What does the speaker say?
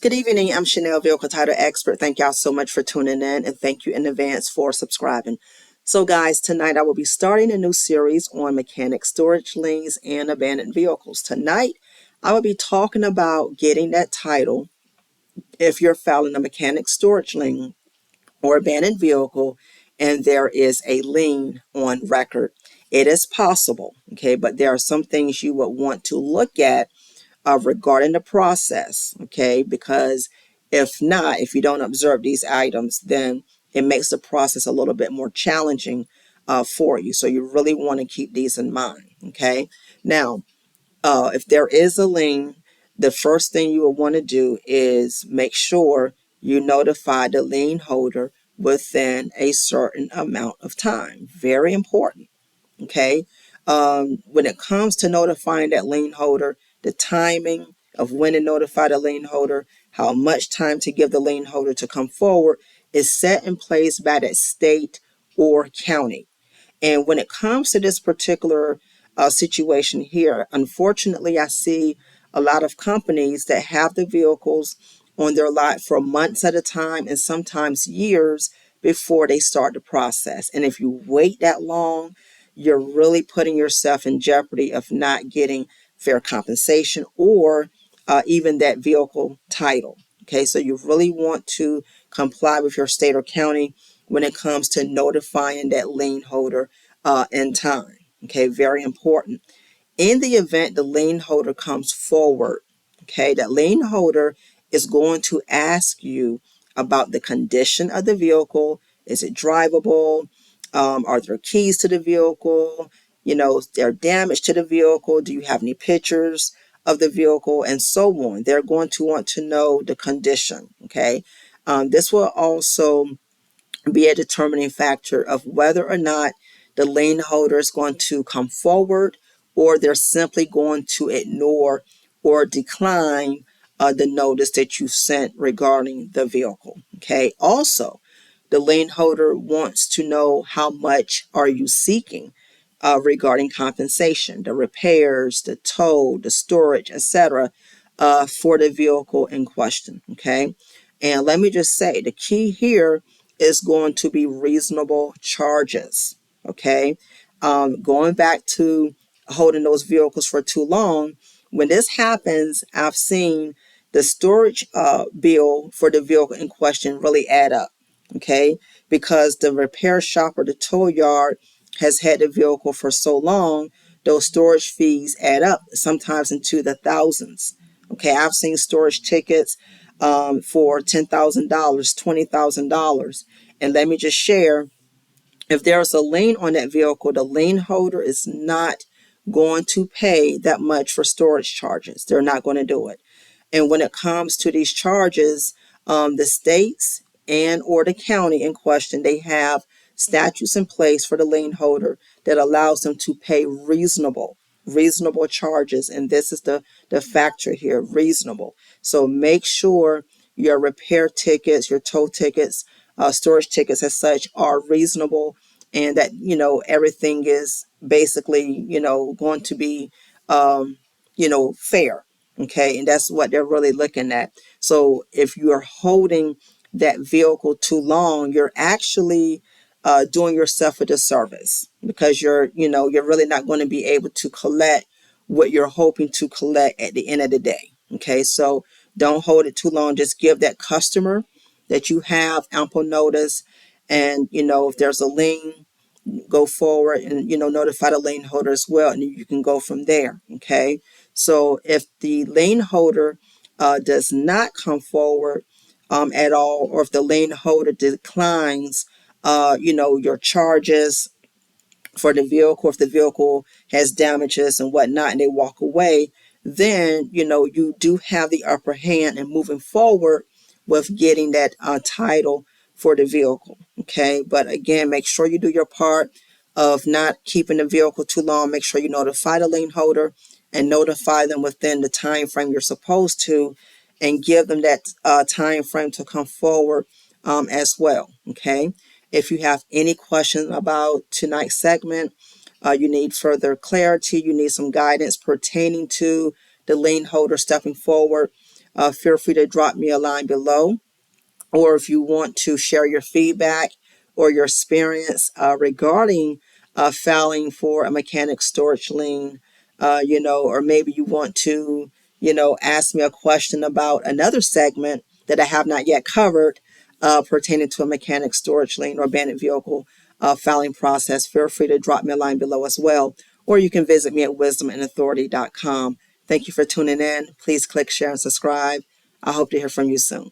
Good evening. I'm Chanel, Vehicle Title Expert. Thank y'all so much for tuning in, and thank you in advance for subscribing. So, guys, tonight I will be starting a new series on mechanic storage liens and abandoned vehicles. Tonight, I will be talking about getting that title if you're filing a mechanic storage lien or abandoned vehicle and there is a lien on record. It is possible, okay, but there are some things you would want to look at regarding the process, okay? Because if not, if you don't observe these items, then it makes the process a little bit more challenging for you. So you really want to keep these in mind, okay? Now, if there is a lien, the first thing you will want to do is make sure you notify the lien holder within a certain amount of time. Very important. Okay. When it comes to notifying that lien holder, the timing of when to notify the lien holder, how much time to give the lien holder to come forward is set in place by that state or county. And when it comes to this particular situation here, unfortunately, I see a lot of companies that have the vehicles on their lot for months at a time and sometimes years before they start the process. And if you wait that long, you're really putting yourself in jeopardy of not getting fair compensation or even that vehicle title. Okay, so you really want to comply with your state or county when it comes to notifying that lien holder in time. Okay, very important. In the event the lien holder comes forward, okay, that lien holder is going to ask you about the condition of the vehicle. Is it drivable? Are there keys to the vehicle? Is there damage to the vehicle? Do you have any pictures of the vehicle? And so on. They're going to want to know the condition, okay? This will also be a determining factor of whether or not the lien holder is going to come forward or they're simply going to ignore or decline the notice that you sent regarding the vehicle. Okay. Also, the lien holder wants to know how much are you seeking regarding compensation, the repairs, the tow, the storage, etc., for the vehicle in question. Okay. And let me just say the key here is going to be reasonable charges. Okay. Going back to holding those vehicles for too long, when this happens, I've seen the storage bill for the vehicle in question really add up. Okay. Because the repair shop or the tow yard has had the vehicle for so long, those storage fees add up, sometimes into the thousands. Okay. I've seen storage tickets for $10,000, $20,000. And let me just share, if there's a lien on that vehicle, the lien holder is not going to pay that much for storage charges. They're not going to do it. And when it comes to these charges, the states and or the county in question, they have statutes in place for the lien holder that allows them to pay reasonable charges. And this is the factor here, reasonable. So make sure your repair tickets, your tow tickets, storage tickets as such are reasonable, and that everything is basically going to be fair. Okay, and that's what they're really looking at. So if you're holding that vehicle too long, you're actually doing yourself a disservice, because you're really not going to be able to collect what you're hoping to collect at the end of the day. Okay, so don't hold it too long. Just give that customer that you have ample notice, and if there's a lien, go forward and notify the lien holder as well, and you can go from there. Okay, so if the lien holder does not come forward at all, or if the lien holder declines your charges for the vehicle, if the vehicle has damages and whatnot, and they walk away, then you do have the upper hand in moving forward with getting that title for the vehicle. Okay, but again, make sure you do your part of not keeping the vehicle too long. Make sure you notify the lien holder and notify them within the time frame you're supposed to, and give them that time frame to come forward as well. Okay, if you have any questions about tonight's segment, you need further clarity, you need some guidance pertaining to the lien holder stepping forward, feel free to drop me a line below. Or if you want to share your feedback or your experience regarding filing for a mechanic storage lien, or maybe you want to, ask me a question about another segment that I have not yet covered pertaining to a mechanic storage lien or abandoned vehicle filing process, feel free to drop me a line below as well. Or you can visit me at wisdomandauthority.com. Thank you for tuning in. Please click, share, and subscribe. I hope to hear from you soon.